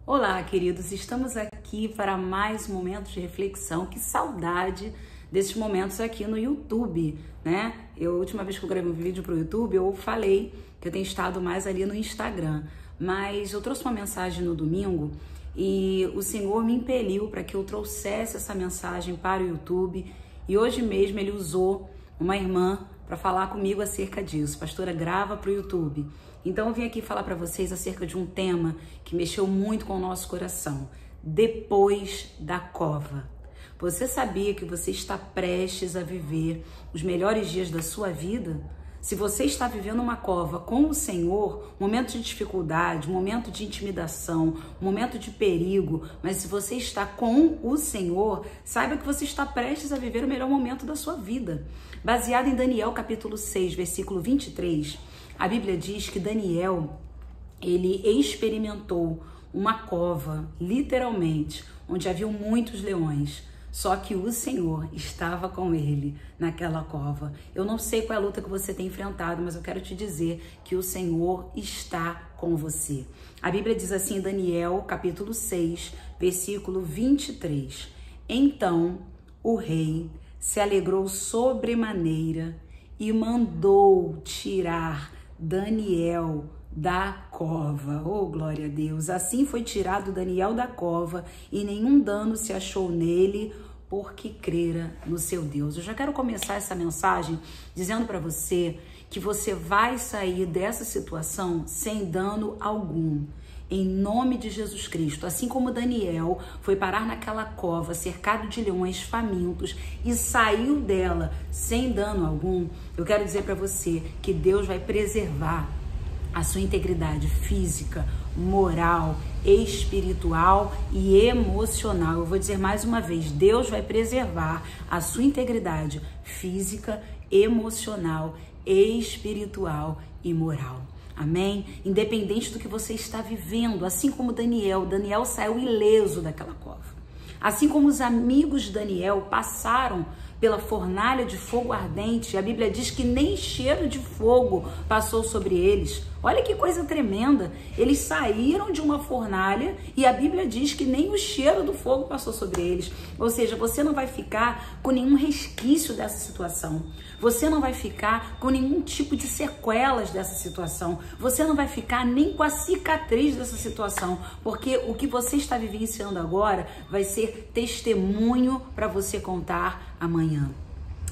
Olá, queridos, estamos aqui para mais um momento de reflexão. Que saudade desses momentos aqui no YouTube, né? A última vez que eu gravei um vídeo para o YouTube, eu falei que eu tenho estado mais ali no Instagram, mas eu trouxe uma mensagem no domingo e o Senhor me impeliu para que eu trouxesse essa mensagem para o YouTube, e hoje mesmo ele usou uma irmã para falar comigo acerca disso. Pastora, grava para o YouTube. Então eu vim aqui falar para vocês acerca de um tema que mexeu muito com o nosso coração. Depois da cova. Você sabia que você está prestes a viver os melhores dias da sua vida? Se você está vivendo uma cova com o Senhor, um momento de dificuldade, um momento de intimidação, um momento de perigo, mas se você está com o Senhor, saiba que você está prestes a viver o melhor momento da sua vida. Baseado em Daniel capítulo 6, versículo 23, a Bíblia diz que Daniel, ele experimentou uma cova, literalmente, onde havia muitos leões. Só que o Senhor estava com ele naquela cova. Eu não sei qual é a luta que você tem enfrentado, mas eu quero te dizer que o Senhor está com você. A Bíblia diz assim em Daniel, capítulo 6, versículo 23. Então o rei se alegrou sobremaneira e mandou tirar Daniel da cova. Oh, glória a Deus! Assim foi tirado Daniel da cova e nenhum dano se achou nele, porque crera no seu Deus. Eu já quero começar essa mensagem dizendo para você que você vai sair dessa situação sem dano algum, em nome de Jesus Cristo. Assim como Daniel foi parar naquela cova cercado de leões famintos e saiu dela sem dano algum, eu quero dizer para você que Deus vai preservar a sua integridade física, moral, espiritual e emocional. Eu vou dizer mais uma vez, Deus vai preservar a sua integridade física, emocional, espiritual e moral. Amém? Independente do que você está vivendo, assim como Daniel saiu ileso daquela cova. Assim como os amigos de Daniel passaram pela fornalha de fogo ardente, a Bíblia diz que nem cheiro de fogo passou sobre eles. Olha que coisa tremenda, eles saíram de uma fornalha e a Bíblia diz que nem o cheiro do fogo passou sobre eles. Ou seja, você não vai ficar com nenhum resquício dessa situação, você não vai ficar com nenhum tipo de sequelas dessa situação, você não vai ficar nem com a cicatriz dessa situação, porque o que você está vivenciando agora vai ser testemunho para você contar amanhã.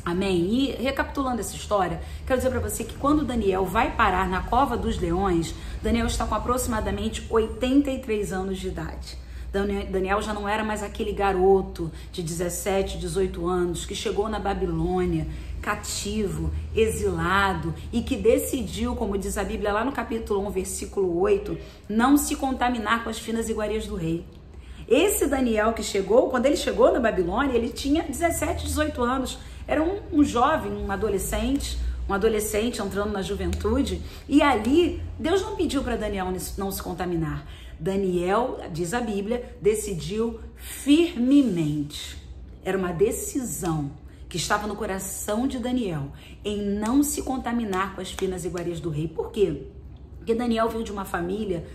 Amém? E recapitulando essa história, quero dizer para você que quando Daniel vai parar na cova dos leões, Daniel está com aproximadamente 83 anos de idade. Daniel já não era mais aquele garoto de 17, 18 anos que chegou na Babilônia, cativo, exilado, e que decidiu, como diz a Bíblia lá no capítulo 1, versículo 8, não se contaminar com as finas iguarias do rei. Esse Daniel que chegou, quando ele chegou na Babilônia, ele tinha 17, 18 anos. Era um jovem, um adolescente entrando na juventude. E ali, Deus não pediu para Daniel não se contaminar. Daniel, diz a Bíblia, decidiu firmemente. Era uma decisão que estava no coração de Daniel em não se contaminar com as finas iguarias do rei. Por quê? Porque Daniel veio de uma família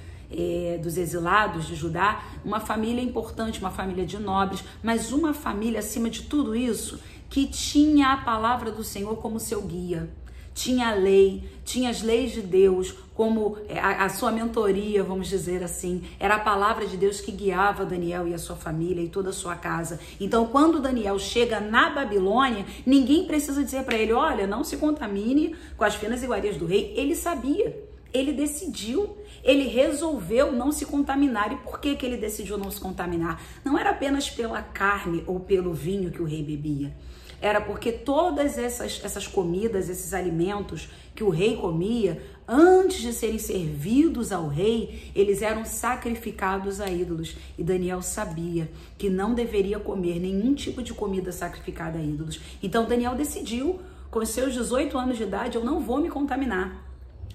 dos exilados de Judá, uma família importante, uma família de nobres, mas uma família, acima de tudo isso, que tinha a palavra do Senhor como seu guia, tinha a lei, tinha as leis de Deus como a sua mentoria, vamos dizer assim. Era a palavra de Deus que guiava Daniel e a sua família e toda a sua casa. Então, quando Daniel chega na Babilônia, ninguém precisa dizer para ele, olha, não se contamine com as finas iguarias do rei. Ele sabia, ele decidiu, ele resolveu não se contaminar. E por que ele decidiu não se contaminar? Não era apenas pela carne ou pelo vinho que o rei bebia. Era porque todas essas comidas, esses alimentos que o rei comia, antes de serem servidos ao rei, eles eram sacrificados a ídolos. E Daniel sabia que não deveria comer nenhum tipo de comida sacrificada a ídolos. Então Daniel decidiu, com seus 18 anos de idade, eu não vou me contaminar.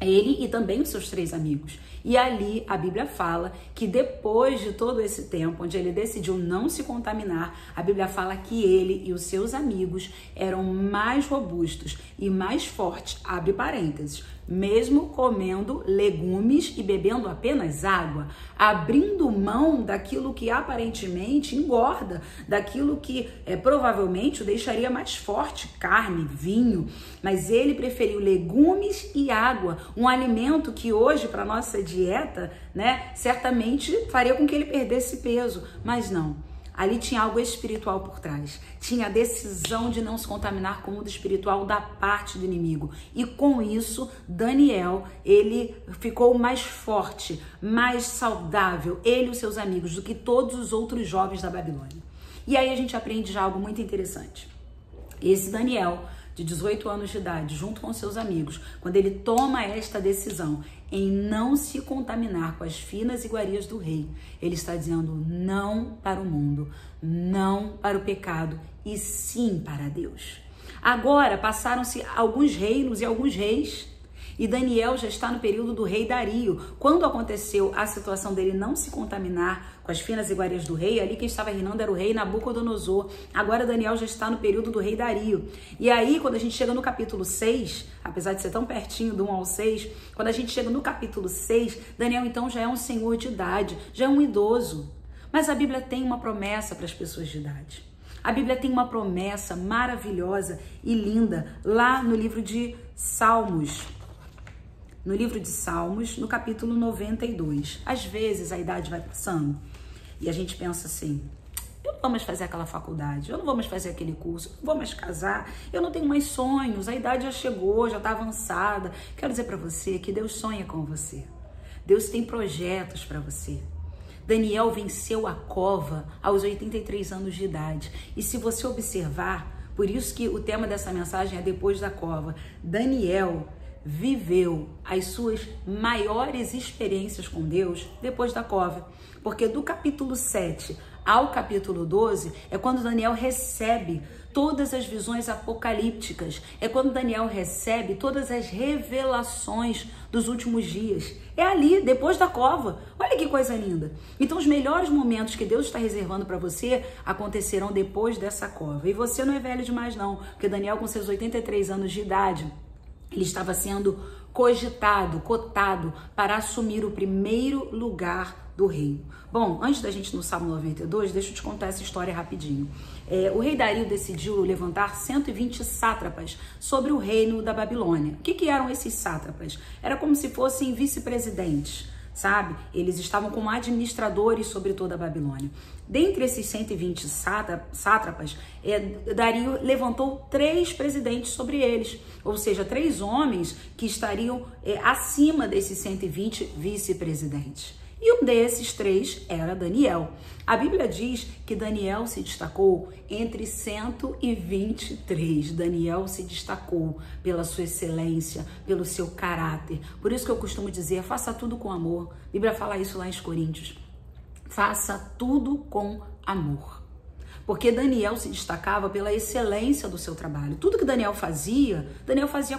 Ele e também os seus 3 amigos. E ali a Bíblia fala que depois de todo esse tempo, onde ele decidiu não se contaminar, a Bíblia fala que ele e os seus amigos eram mais robustos e mais fortes, abre parênteses, mesmo comendo legumes e bebendo apenas água, abrindo mão daquilo que aparentemente engorda, daquilo que provavelmente o deixaria mais forte, carne, vinho, mas ele preferiu legumes e água, um alimento que hoje para nossa dieta, né, certamente faria com que ele perdesse peso, mas não. Ali tinha algo espiritual por trás. Tinha a decisão de não se contaminar com o mundo espiritual da parte do inimigo. E com isso, Daniel, ele ficou mais forte, mais saudável, ele e os seus amigos, do que todos os outros jovens da Babilônia. E aí a gente aprende já algo muito interessante. Esse Daniel, de 18 anos de idade, junto com seus amigos, quando ele toma esta decisão em não se contaminar com as finas iguarias do rei, ele está dizendo não para o mundo, não para o pecado e sim para Deus. Agora passaram-se alguns reinos e alguns reis, e Daniel já está no período do rei Dario. Quando aconteceu a situação dele não se contaminar com as finas iguarias do rei, ali quem estava reinando era o rei Nabucodonosor. Agora Daniel já está no período do rei Dario. E aí, quando a gente chega no capítulo 6, apesar de ser tão pertinho do 1 ao 6, quando a gente chega no capítulo 6, Daniel então já é um senhor de idade, já é um idoso. Mas a Bíblia tem uma promessa para as pessoas de idade. A Bíblia tem uma promessa maravilhosa e linda lá no livro de Salmos. No livro de Salmos, no capítulo 92. Às vezes a idade vai passando e a gente pensa assim, eu não vou mais fazer aquela faculdade, eu não vou mais fazer aquele curso, eu não vou mais casar, eu não tenho mais sonhos, a idade já chegou, já está avançada. Quero dizer para você que Deus sonha com você. Deus tem projetos para você. Daniel venceu a cova aos 83 anos de idade. E se você observar, por isso que o tema dessa mensagem é depois da cova, Daniel viveu as suas maiores experiências com Deus depois da cova, porque do capítulo 7 ao capítulo 12 é quando Daniel recebe todas as visões apocalípticas, é quando Daniel recebe todas as revelações dos últimos dias. É ali, depois da cova. Olha que coisa linda. Então os melhores momentos que Deus está reservando para você acontecerão depois dessa cova. E você não é velho demais não, porque Daniel com seus 83 anos de idade, ele estava sendo cotado para assumir o primeiro lugar do reino. Bom, antes da gente ir no Salmo 92, deixa eu te contar essa história rapidinho. O rei Dario decidiu levantar 120 sátrapas sobre o reino da Babilônia. O que eram esses sátrapas? Era como se fossem vice-presidentes, sabe? Eles estavam como administradores sobre toda a Babilônia. Dentre esses 120 sátrapas, Dario levantou 3 presidentes sobre eles, ou seja, 3 homens que estariam acima desses 120 vice-presidentes. E um desses 3 era Daniel. A Bíblia diz que Daniel se destacou entre 123. Daniel se destacou pela sua excelência, pelo seu caráter. Por isso que eu costumo dizer, faça tudo com amor. A Bíblia fala isso lá em Coríntios. Faça tudo com amor. Porque Daniel se destacava pela excelência do seu trabalho. Tudo que Daniel fazia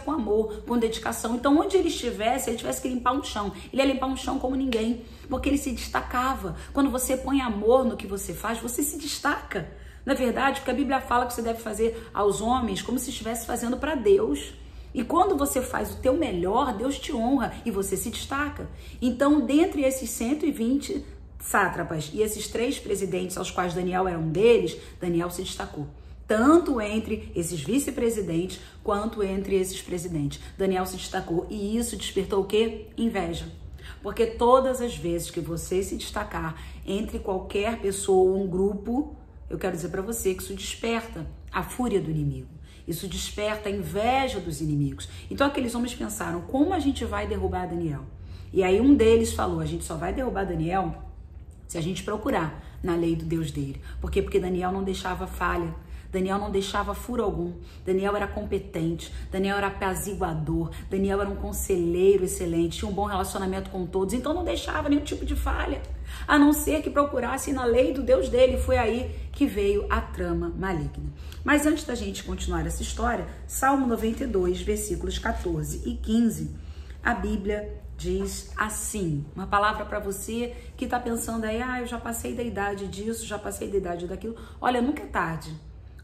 com amor, com dedicação. Então, onde ele estivesse, ele tivesse que limpar um chão. Ele ia limpar um chão como ninguém, porque ele se destacava. Quando você põe amor no que você faz, você se destaca. Na verdade, porque a Bíblia fala que você deve fazer aos homens como se estivesse fazendo para Deus. E quando você faz o teu melhor, Deus te honra e você se destaca. Então, dentre esses 120 sátrapas e esses 3 presidentes aos quais Daniel era um deles, Daniel se destacou. Tanto entre esses vice-presidentes quanto entre esses presidentes. Daniel se destacou e isso despertou o quê? Inveja. Porque todas as vezes que você se destacar entre qualquer pessoa ou um grupo, eu quero dizer para você que isso desperta a fúria do inimigo. Isso desperta a inveja dos inimigos. Então aqueles homens pensaram, como a gente vai derrubar Daniel? E aí um deles falou, a gente só vai derrubar Daniel se a gente procurar na lei do Deus dele. Por quê? Porque Daniel não deixava falha. Daniel não deixava furo algum. Daniel era competente. Daniel era apaziguador. Daniel era um conselheiro excelente. Tinha um bom relacionamento com todos. Então não deixava nenhum tipo de falha. A não ser que procurasse na lei do Deus dele. Foi aí que veio a trama maligna. Mas antes da gente continuar essa história, Salmo 92, versículos 14 e 15, a Bíblia diz assim, uma palavra para você que está pensando aí, eu já passei da idade disso, já passei da idade daquilo. Olha, nunca é tarde.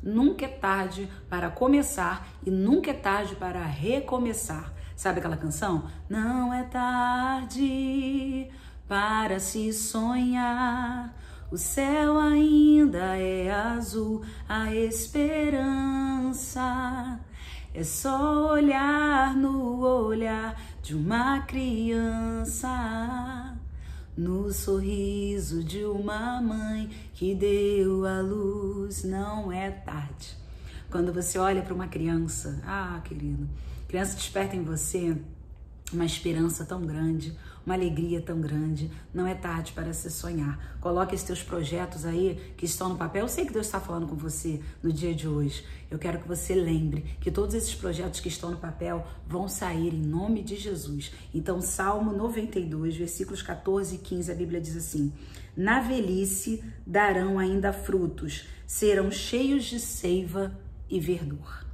Nunca é tarde para começar e nunca é tarde para recomeçar. Sabe aquela canção? Não é tarde para se sonhar, o céu ainda é azul, a esperança é só olhar no olhar de uma criança, no sorriso de uma mãe que deu à luz. Não é tarde. Quando você olha para uma criança, querido, criança desperta em você uma esperança tão grande, uma alegria tão grande. Não é tarde para se sonhar. Coloque esses teus projetos aí que estão no papel. Eu sei que Deus está falando com você no dia de hoje. Eu quero que você lembre que todos esses projetos que estão no papel vão sair em nome de Jesus. Então, Salmo 92, versículos 14 e 15, a Bíblia diz assim: na velhice darão ainda frutos, serão cheios de seiva e verdor.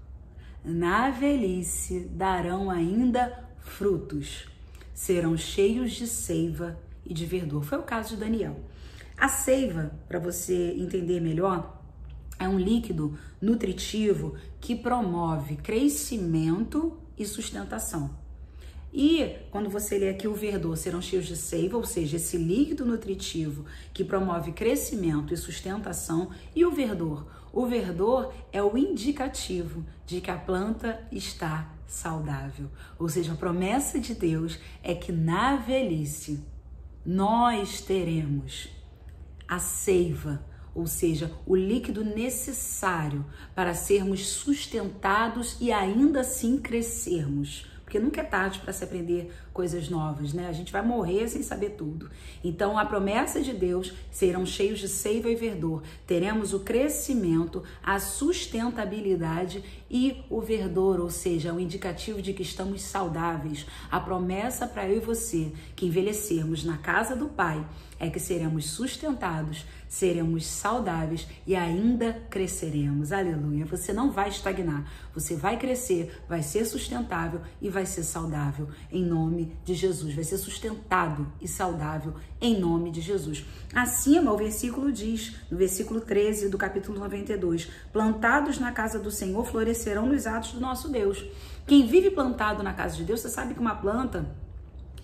Na velhice darão ainda frutos, serão cheios de seiva e de verdor. Foi o caso de Daniel. A seiva, para você entender melhor, é um líquido nutritivo que promove crescimento e sustentação. E quando você lê aqui o verdor, serão cheios de seiva, ou seja, esse líquido nutritivo que promove crescimento e sustentação. E o verdor é o indicativo de que a planta está saudável. Ou seja, a promessa de Deus é que na velhice nós teremos a seiva, ou seja, o líquido necessário para sermos sustentados e ainda assim crescermos. Porque nunca é tarde para se aprender coisas novas, né? A gente vai morrer sem saber tudo. Então, a promessa de Deus, serão cheios de seiva e verdor. Teremos o crescimento, a sustentabilidade e o verdor, ou seja, o indicativo de que estamos saudáveis. A promessa para eu e você, que envelhecermos na casa do Pai, é que seremos sustentados, seremos saudáveis e ainda cresceremos. Aleluia! Você não vai estagnar, você vai crescer, vai ser sustentável e vai ser saudável em nome de Jesus. Vai ser sustentado e saudável em nome de Jesus. Acima, o versículo diz, no versículo 13 do capítulo 92, plantados na casa do Senhor florescerão nos atos do nosso Deus. Quem vive plantado na casa de Deus, você sabe que uma planta,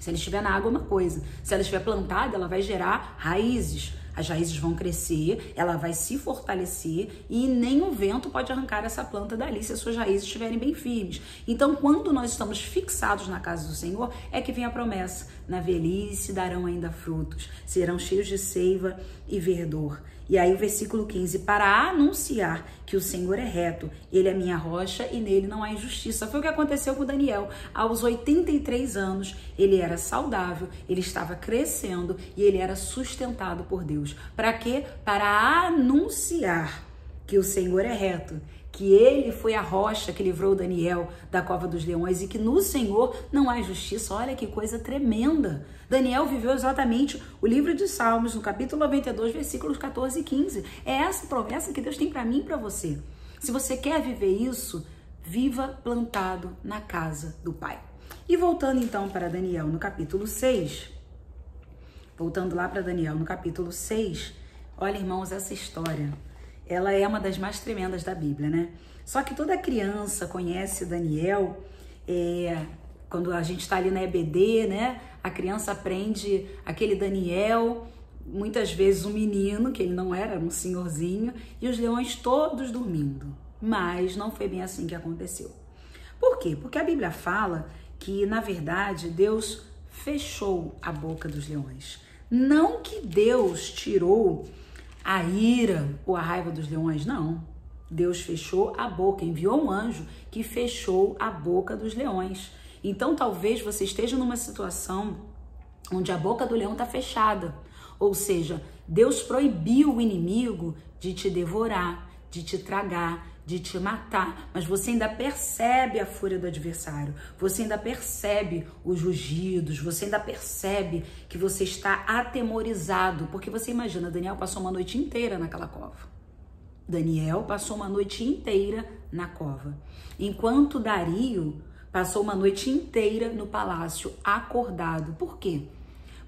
se ela estiver na água, é uma coisa. Se ela estiver plantada, ela vai gerar raízes. As raízes vão crescer, ela vai se fortalecer e nem o vento pode arrancar essa planta dali se as suas raízes estiverem bem firmes. Então, quando nós estamos fixados na casa do Senhor, é que vem a promessa. Na velhice darão ainda frutos, serão cheios de seiva e verdor. E aí o versículo 15, para anunciar que o Senhor é reto, ele é minha rocha e nele não há injustiça. Foi o que aconteceu com Daniel. Aos 83 anos, ele era saudável, ele estava crescendo e ele era sustentado por Deus. Para quê? Para anunciar que o Senhor é reto, que ele foi a rocha que livrou Daniel da cova dos leões e que no Senhor não há injustiça. Olha que coisa tremenda. Daniel viveu exatamente o livro de Salmos, no capítulo 92, versículos 14 e 15. É essa promessa que Deus tem para mim e para você. Se você quer viver isso, viva plantado na casa do Pai. E voltando então para Daniel, no capítulo 6, voltando lá para Daniel, no capítulo 6, olha, irmãos, essa história, ela é uma das mais tremendas da Bíblia, né? Só que toda criança conhece Daniel, quando a gente está ali na EBD, né? A criança aprende aquele Daniel, muitas vezes um menino, que ele não era um senhorzinho, e os leões todos dormindo. Mas não foi bem assim que aconteceu. Por quê? Porque a Bíblia fala que, na verdade, Deus fechou a boca dos leões. Não que Deus tirou a ira ou a raiva dos leões, não. Deus fechou a boca, enviou um anjo que fechou a boca dos leões. Então, talvez você esteja numa situação onde a boca do leão está fechada. Ou seja, Deus proibiu o inimigo de te devorar, de te tragar, de te matar, mas você ainda percebe a fúria do adversário, você ainda percebe os rugidos, você ainda percebe que você está atemorizado, porque você imagina, Daniel passou uma noite inteira naquela cova. Daniel passou uma noite inteira na cova, enquanto Dario passou uma noite inteira no palácio, acordado. Por quê?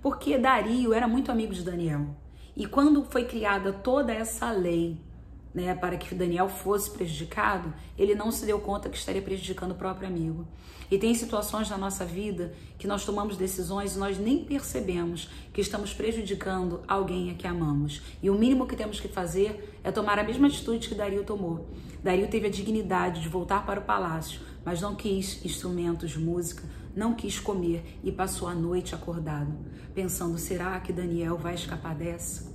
Porque Dario era muito amigo de Daniel, e quando foi criada toda essa lei né, para que Daniel fosse prejudicado, ele não se deu conta que estaria prejudicando o próprio amigo. E tem situações na nossa vida que nós tomamos decisões e nós nem percebemos que estamos prejudicando alguém a que amamos. E o mínimo que temos que fazer é tomar a mesma atitude que Dario tomou. Dario teve a dignidade de voltar para o palácio, mas não quis instrumentos de música, não quis comer e passou a noite acordado, pensando, será que Daniel vai escapar dessa?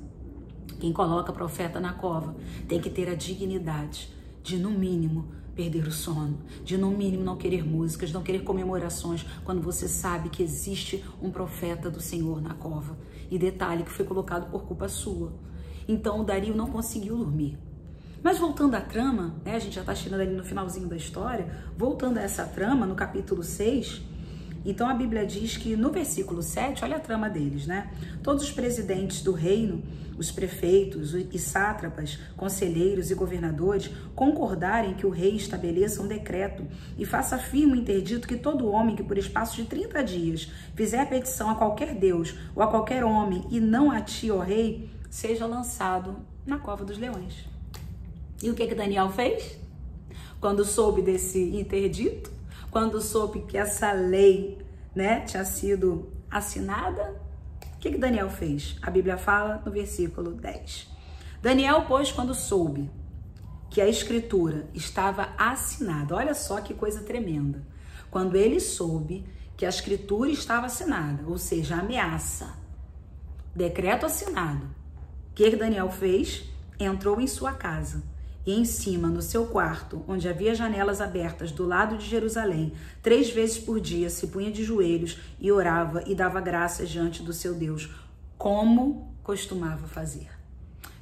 Quem coloca profeta na cova tem que ter a dignidade de, no mínimo, perder o sono, de, no mínimo, não querer músicas, não querer comemorações, quando você sabe que existe um profeta do Senhor na cova. E detalhe, que foi colocado por culpa sua. Então, o Dario não conseguiu dormir. Mas voltando à trama, né, a gente já está chegando ali no finalzinho da história, voltando a essa trama, no capítulo 6, então a Bíblia diz que no versículo 7, olha a trama deles, né? Todos os presidentes do reino, os prefeitos e sátrapas, conselheiros e governadores concordarem que o rei estabeleça um decreto e faça firme o interdito que todo homem que por espaço de 30 dias fizer petição a qualquer deus ou a qualquer homem e não a ti, ó rei, seja lançado na cova dos leões. E o que Daniel fez? Quando soube desse interdito, quando soube que essa lei, né, tinha sido assinada, o que Daniel fez? A Bíblia fala no versículo 10. Daniel, pois, quando soube que a escritura estava assinada, olha só que coisa tremenda. Quando ele soube que a escritura estava assinada, ou seja, a ameaça, decreto assinado, o que Daniel fez? Entrou em sua casa. E em cima, no seu quarto, onde havia janelas abertas do lado de Jerusalém, 3 vezes por dia se punha de joelhos e orava e dava graças diante do seu Deus, como costumava fazer.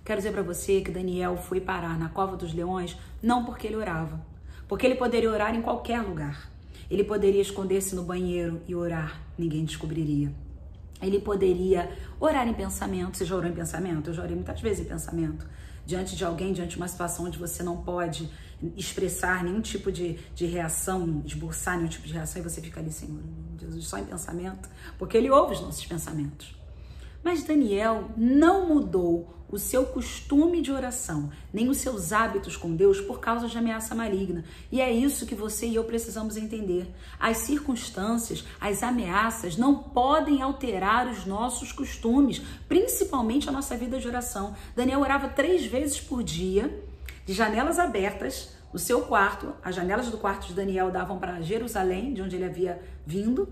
Quero dizer para você que Daniel foi parar na cova dos leões não porque ele orava, porque ele poderia orar em qualquer lugar. Ele poderia esconder-se no banheiro e orar, ninguém descobriria. Ele poderia orar em pensamento. Você já orou em pensamento? Eu já orei muitas vezes em pensamento. Diante de alguém, diante de uma situação onde você não pode expressar nenhum tipo de reação, esboçar nenhum tipo de reação, e você fica ali, Senhor, Jesus, só em pensamento, porque ele ouve os nossos pensamentos. Mas Daniel não mudou o seu costume de oração, nem os seus hábitos com Deus por causa de ameaça maligna. E é isso que você e eu precisamos entender. As circunstâncias, as ameaças não podem alterar os nossos costumes, principalmente a nossa vida de oração. Daniel orava 3 vezes por dia, de janelas abertas, o seu quarto, as janelas do quarto de Daniel davam para Jerusalém, de onde ele havia vindo.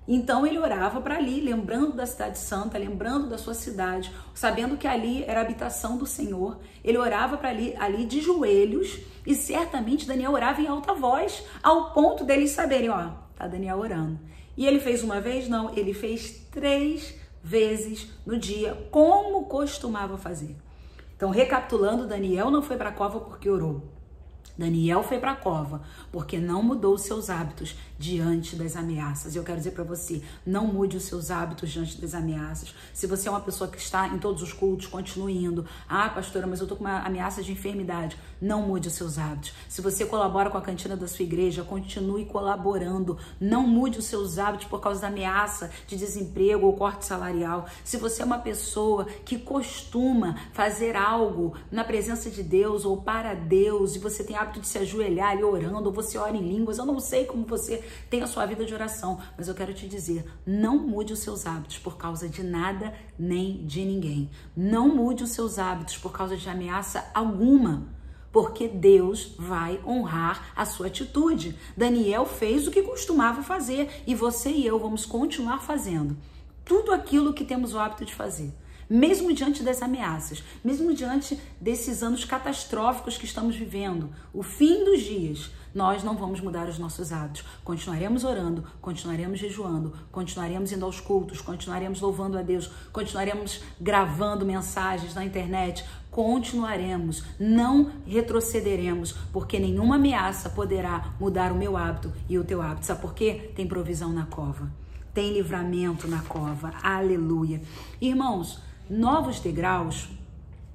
Então ele orava para ali, lembrando da cidade santa, lembrando da sua cidade, sabendo que ali era a habitação do Senhor. Ele orava para ali de joelhos, e certamente Daniel orava em alta voz, ao ponto deles saberem, ó, tá Daniel orando. E ele fez uma vez? Não, ele fez 3 vezes no dia, como costumava fazer. Então, recapitulando, Daniel não foi para a cova porque orou. Daniel foi para a cova porque não mudou os seus hábitos diante das ameaças. Eu quero dizer para você, não mude os seus hábitos diante das ameaças. Se você é uma pessoa que está em todos os cultos, continue indo. Ah, pastora, mas eu estou com uma ameaça de enfermidade. Não mude os seus hábitos. Se você colabora com a cantina da sua igreja, continue colaborando. Não mude os seus hábitos por causa da ameaça de desemprego ou corte salarial. Se você é uma pessoa que costuma fazer algo na presença de Deus ou para Deus, e você tem hábito de se ajoelhar ali orando, ou você ora em línguas, eu não sei como você tem a sua vida de oração, mas eu quero te dizer, não mude os seus hábitos por causa de nada nem de ninguém. Não mude os seus hábitos por causa de ameaça alguma, porque Deus vai honrar a sua atitude. Daniel fez o que costumava fazer e você e eu vamos continuar fazendo tudo aquilo que temos o hábito de fazer. Mesmo diante das ameaças, mesmo diante desses anos catastróficos que estamos vivendo, o fim dos dias, nós não vamos mudar os nossos hábitos. Continuaremos orando, continuaremos jejuando, continuaremos indo aos cultos, continuaremos louvando a Deus, continuaremos gravando mensagens na internet, continuaremos, não retrocederemos, porque nenhuma ameaça poderá mudar o meu hábito e o teu hábito. Sabe por quê? Tem provisão na cova, tem livramento na cova, aleluia. Irmãos, novos degraus,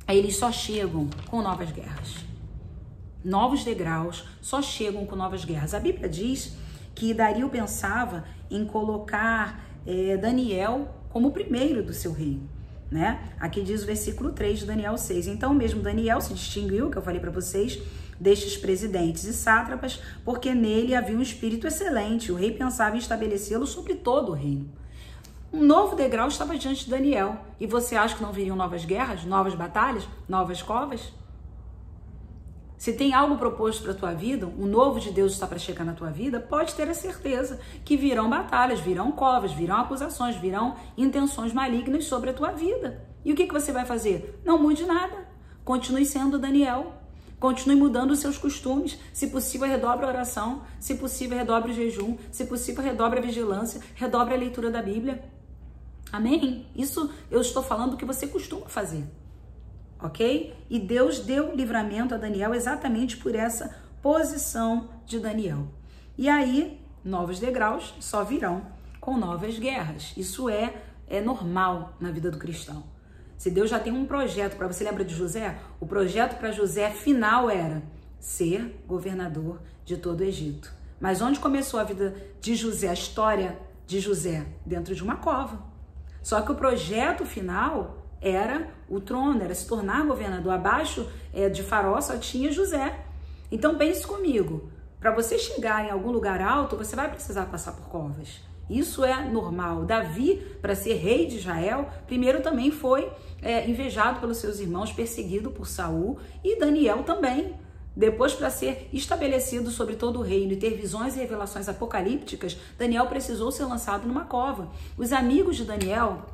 eles só chegam com novas guerras. Novos degraus só chegam com novas guerras. A Bíblia diz que Dario pensava em colocar Daniel como o primeiro do seu reino. né? Aqui diz o versículo 3 de Daniel 6. Então mesmo Daniel se distinguiu, que eu falei para vocês, destes presidentes e sátrapas, porque nele havia um espírito excelente. O rei pensava em estabelecê-lo sobre todo o reino. Um novo degrau estava diante de Daniel. E você acha que não viriam novas guerras, novas batalhas, novas covas? Se tem algo proposto para a tua vida, um novo de Deus está para chegar na tua vida, pode ter a certeza que virão batalhas, virão covas, virão acusações, virão intenções malignas sobre a tua vida. E o que você vai fazer? Não mude nada. Continue sendo Daniel. Continue mudando os seus costumes. Se possível, redobre a oração. Se possível, redobre o jejum. Se possível, redobre a vigilância. Redobre a leitura da Bíblia. Amém? Isso eu estou falando do que você costuma fazer. Ok? E Deus deu livramento a Daniel exatamente por essa posição de Daniel. E aí, novos degraus só virão com novas guerras. Isso é normal na vida do cristão. Se Deus já tem um projeto para você, lembra de José? O projeto para José final era ser governador de todo o Egito. Mas onde começou a vida de José, a história de José? Dentro de uma cova. Só que o projeto final era o trono, era se tornar governador. Abaixo de Faraó só tinha José. Então pense comigo, para você chegar em algum lugar alto, você vai precisar passar por covas. Isso é normal. Davi, para ser rei de Israel, primeiro também foi invejado pelos seus irmãos, perseguido por Saul, e Daniel também. Depois, para ser estabelecido sobre todo o reino e ter visões e revelações apocalípticas, Daniel precisou ser lançado numa cova. Os amigos de Daniel,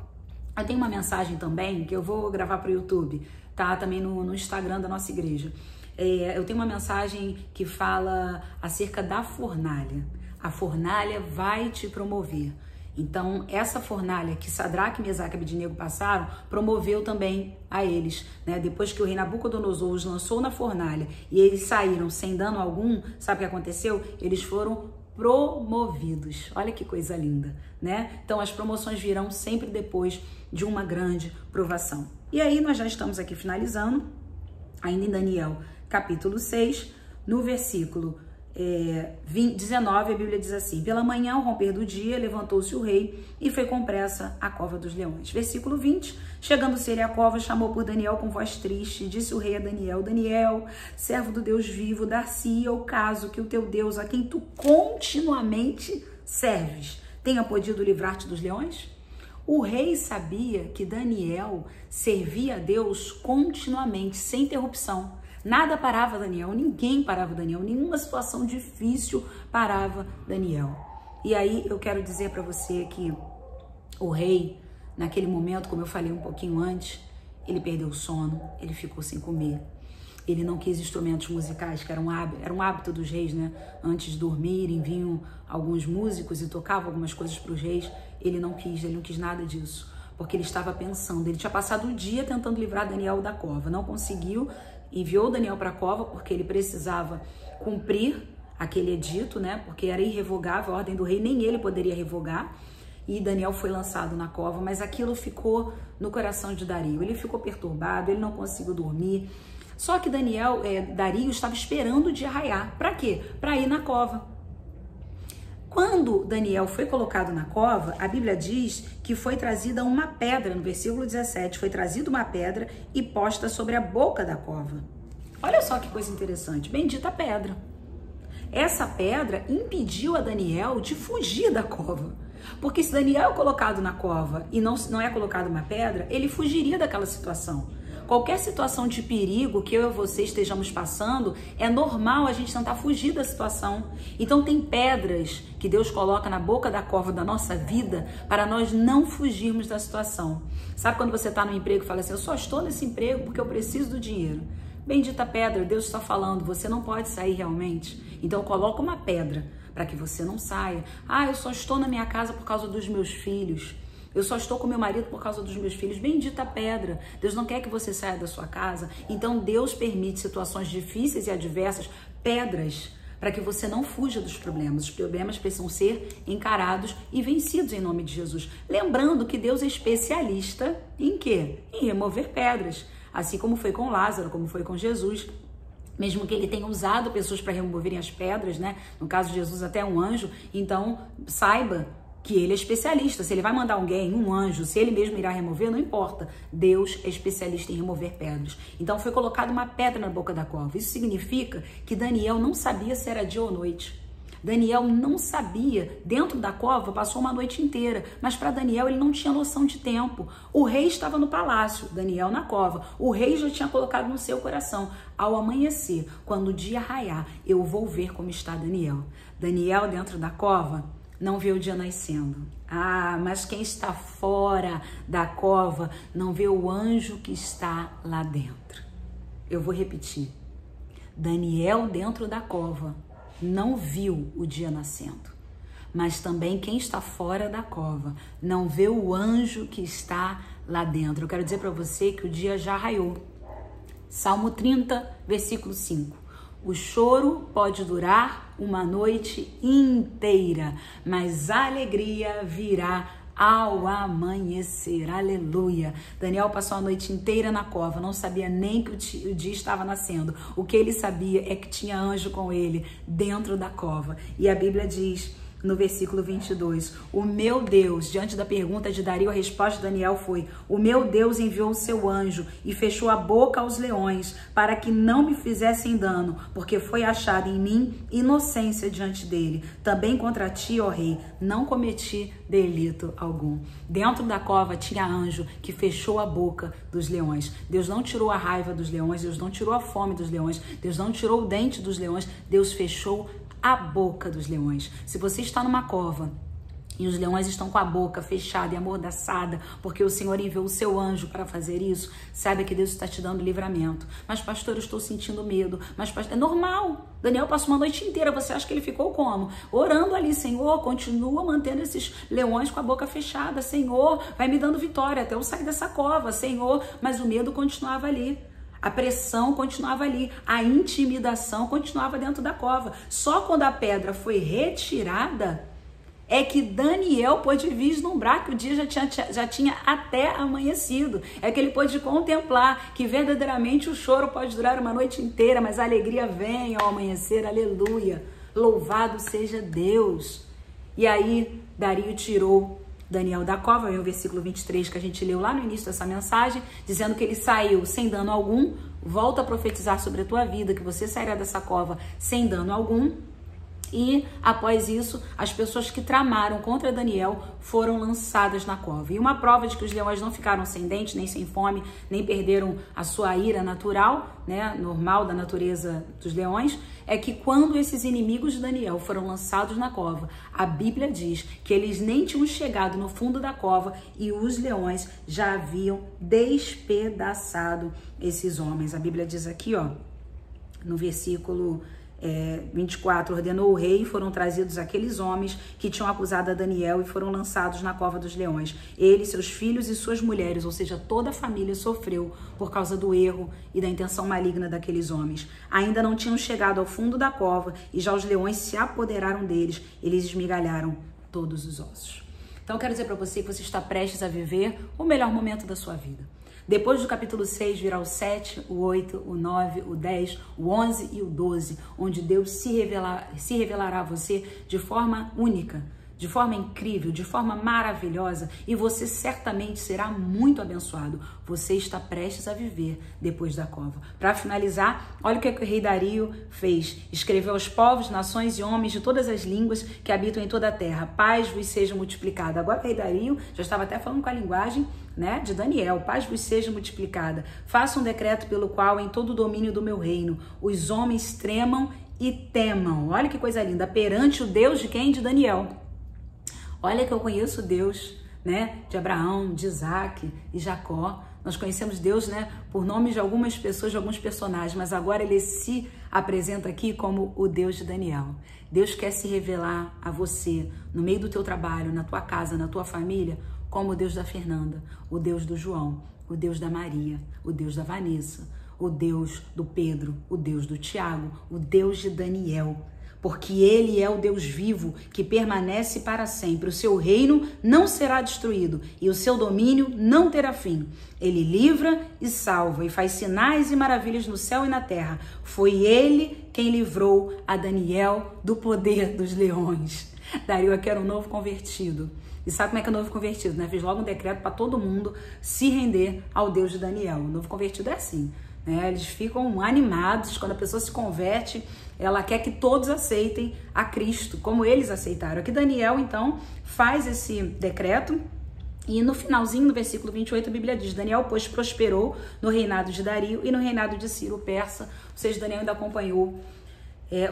eu tenho uma mensagem também, que eu vou gravar para o YouTube, tá? Também no Instagram da nossa igreja. Eu tenho uma mensagem que fala acerca da fornalha. A fornalha vai te promover. Então, essa fornalha que Sadraque, Mesaque e Abednego passaram, promoveu também a eles, né? Depois que o rei Nabucodonosor os lançou na fornalha e eles saíram sem dano algum, sabe o que aconteceu? Eles foram promovidos. Olha que coisa linda, né? Então, as promoções virão sempre depois de uma grande provação. E aí, nós já estamos aqui finalizando, ainda em Daniel, capítulo 6, no versículo 19, a Bíblia diz assim: pela manhã, ao romper do dia, levantou-se o rei e foi com pressa à cova dos leões. Versículo 20, chegando-se ele à cova, chamou por Daniel com voz triste, disse o rei a Daniel: Daniel, servo do Deus vivo, dar-se-ia o caso que o teu Deus, a quem tu continuamente serves, tenha podido livrar-te dos leões? O rei sabia que Daniel servia a Deus continuamente, sem interrupção. Nada parava Daniel, ninguém parava Daniel, nenhuma situação difícil parava Daniel. E aí eu quero dizer para você que o rei, naquele momento, como eu falei um pouquinho antes, ele perdeu o sono, ele ficou sem comer. Ele não quis instrumentos musicais, que era um hábito dos reis, né? Antes de dormirem, vinham alguns músicos e tocavam algumas coisas para os reis. Ele não quis nada disso, porque ele estava pensando. Ele tinha passado o dia tentando livrar Daniel da cova, não conseguiu. Enviou Daniel para a cova porque ele precisava cumprir aquele edito, né? Porque era irrevogável, a ordem do rei, nem ele poderia revogar. E Daniel foi lançado na cova, mas aquilo ficou no coração de Dario. Ele ficou perturbado, ele não conseguiu dormir. Só que Dario estava esperando o dia raiar. Para quê? Para ir na cova. Quando Daniel foi colocado na cova, a Bíblia diz que foi trazida uma pedra, no versículo 17, foi trazida uma pedra e posta sobre a boca da cova. Olha só que coisa interessante, bendita pedra. Essa pedra impediu a Daniel de fugir da cova. Porque se Daniel é colocado na cova e não é colocado uma pedra, ele fugiria daquela situação. Qualquer situação de perigo que eu e você estejamos passando, é normal a gente tentar fugir da situação. Então tem pedras que Deus coloca na boca da cova da nossa vida para nós não fugirmos da situação. Sabe quando você está no emprego e fala assim: eu só estou nesse emprego porque eu preciso do dinheiro. Bendita pedra, Deus está falando, você não pode sair realmente. Então coloca uma pedra para que você não saia. Eu só estou na minha casa por causa dos meus filhos. Eu só estou com meu marido por causa dos meus filhos. Bendita pedra. Deus não quer que você saia da sua casa. Então Deus permite situações difíceis e adversas, pedras, para que você não fuja dos problemas. Os problemas precisam ser encarados e vencidos em nome de Jesus. Lembrando que Deus é especialista em quê? Em remover pedras. Assim como foi com Lázaro, como foi com Jesus. Mesmo que ele tenha usado pessoas para removerem as pedras, né? No caso de Jesus, até um anjo. Então, saiba que ele é especialista. Se ele vai mandar alguém, um anjo, se ele mesmo irá remover, não importa. Deus é especialista em remover pedras. Então foi colocada uma pedra na boca da cova. Isso significa que Daniel não sabia se era dia ou noite. Daniel não sabia, dentro da cova passou uma noite inteira, mas para Daniel ele não tinha noção de tempo. O rei estava no palácio, Daniel na cova. O rei já tinha colocado no seu coração: ao amanhecer, quando o dia raiar, eu vou ver como está Daniel. Daniel dentro da cova não vê o dia nascendo. Ah, mas quem está fora da cova não vê o anjo que está lá dentro. Eu vou repetir. Daniel dentro da cova não viu o dia nascendo, mas também quem está fora da cova não vê o anjo que está lá dentro. Eu quero dizer para você que o dia já raiou. Salmo 30, versículo 5. O choro pode durar uma noite inteira, mas a alegria virá ao amanhecer. Aleluia. Daniel passou a noite inteira na cova, não sabia nem que o dia estava nascendo. O que ele sabia é que tinha anjo com ele dentro da cova. E a Bíblia diz no versículo 22, o meu Deus, diante da pergunta de Dario, a resposta de Daniel foi: o meu Deus enviou o seu anjo e fechou a boca aos leões para que não me fizessem dano, porque foi achada em mim inocência diante dele. Também contra ti, ó rei, não cometi delito algum. Dentro da cova tinha anjo que fechou a boca dos leões. Deus não tirou a raiva dos leões, Deus não tirou a fome dos leões, Deus não tirou o dente dos leões, Deus fechou a boca dos leões. Se você está numa cova e os leões estão com a boca fechada e amordaçada, porque o Senhor enviou o seu anjo para fazer isso, saiba que Deus está te dando livramento. Mas pastor, eu estou sentindo medo. Mas pastor, é normal. Daniel passou uma noite inteira, você acha que ele ficou como? Orando ali: Senhor, continua mantendo esses leões com a boca fechada. Senhor, vai me dando vitória até eu sair dessa cova. Senhor, mas o medo continuava ali. A pressão continuava ali, a intimidação continuava dentro da cova. Só quando a pedra foi retirada é que Daniel pôde vislumbrar que o dia já tinha até amanhecido. É que ele pôde contemplar que verdadeiramente o choro pode durar uma noite inteira, mas a alegria vem ao amanhecer. Aleluia! Louvado seja Deus! E aí Dario tirou Daniel da cova, é o versículo 23 que a gente leu lá no início dessa mensagem, dizendo que ele saiu sem dano algum. Volto a profetizar sobre a tua vida, que você sairá dessa cova sem dano algum. E após isso, as pessoas que tramaram contra Daniel foram lançadas na cova. E uma prova de que os leões não ficaram sem dente, nem sem fome, nem perderam a sua ira natural, né, normal da natureza dos leões, é que quando esses inimigos de Daniel foram lançados na cova, a Bíblia diz que eles nem tinham chegado no fundo da cova e os leões já haviam despedaçado esses homens. A Bíblia diz aqui, ó, no versículo 24, ordenou o rei e foram trazidos aqueles homens que tinham acusado a Daniel e foram lançados na cova dos leões. Ele, seus filhos e suas mulheres, ou seja, toda a família sofreu por causa do erro e da intenção maligna daqueles homens. Ainda não tinham chegado ao fundo da cova e já os leões se apoderaram deles, eles esmigalharam todos os ossos. Então eu quero dizer para você que você está prestes a viver o melhor momento da sua vida. Depois do capítulo 6 virá o 7, o 8, o 9, o 10, o 11 e o 12, onde Deus se revelará a você de forma única, de forma incrível, de forma maravilhosa, e você certamente será muito abençoado. Você está prestes a viver depois da cova. Para finalizar, olha o que o rei Dario fez. Escreveu aos povos, nações e homens de todas as línguas que habitam em toda a terra: paz vos seja multiplicada. Agora o rei Dario já estava até falando com a linguagem, né, de Daniel: paz vos seja multiplicada. Faça um decreto pelo qual em todo o domínio do meu reino os homens tremam e temam. Olha que coisa linda. Perante o Deus de quem? De Daniel. Olha que eu conheço Deus, né, de Abraão, de Isaac e Jacó. Nós conhecemos Deus, né, por nomes de algumas pessoas, de alguns personagens, mas agora ele se apresenta aqui como o Deus de Daniel. Deus quer se revelar a você no meio do teu trabalho, na tua casa, na tua família, como o Deus da Fernanda, o Deus do João, o Deus da Maria, o Deus da Vanessa, o Deus do Pedro, o Deus do Tiago, o Deus de Daniel. Porque ele é o Deus vivo que permanece para sempre. O seu reino não será destruído e o seu domínio não terá fim. Ele livra e salva e faz sinais e maravilhas no céu e na terra. Foi ele quem livrou a Daniel do poder dos leões. Dario aqui era um novo convertido. E sabe como é que é o novo convertido, né? Fez logo um decreto para todo mundo se render ao Deus de Daniel. O novo convertido é assim, né? Eles ficam animados quando a pessoa se converte. Ela quer que todos aceitem a Cristo, como eles aceitaram. Aqui Daniel, então, faz esse decreto. E no finalzinho, no versículo 28, a Bíblia diz: Daniel, pois, prosperou no reinado de Dario e no reinado de Ciro, o persa. Ou seja, Daniel ainda acompanhou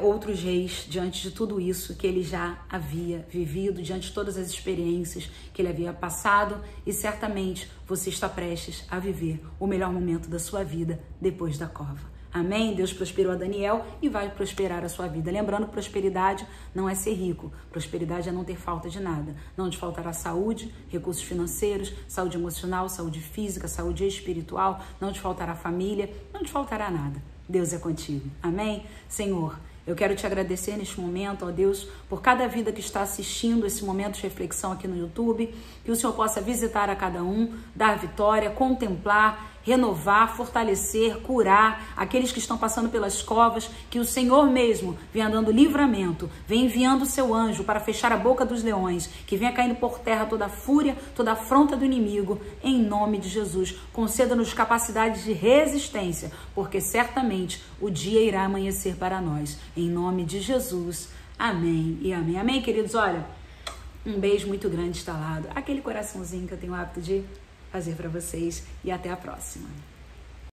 outros reis diante de tudo isso que ele já havia vivido, diante de todas as experiências que ele havia passado, e certamente você está prestes a viver o melhor momento da sua vida depois da cova. Amém? Deus prosperou a Daniel e vai prosperar a sua vida. Lembrando, prosperidade não é ser rico. Prosperidade é não ter falta de nada. Não te faltará saúde, recursos financeiros, saúde emocional, saúde física, saúde espiritual. Não te faltará família, não te faltará nada. Deus é contigo. Amém? Senhor, eu quero te agradecer neste momento, ó Deus, por cada vida que está assistindo esse momento de reflexão aqui no YouTube, que o Senhor possa visitar a cada um, dar vitória, contemplar, renovar, fortalecer, curar aqueles que estão passando pelas covas, que o Senhor mesmo venha dando livramento, venha enviando o seu anjo para fechar a boca dos leões, que venha caindo por terra toda a fúria, toda a afronta do inimigo, em nome de Jesus. Conceda-nos capacidade de resistência, porque certamente o dia irá amanhecer para nós. Em nome de Jesus. Amém e amém. Amém, queridos? Olha, um beijo muito grande instalado, aquele coraçãozinho que eu tenho o hábito de fazer para vocês, e até a próxima.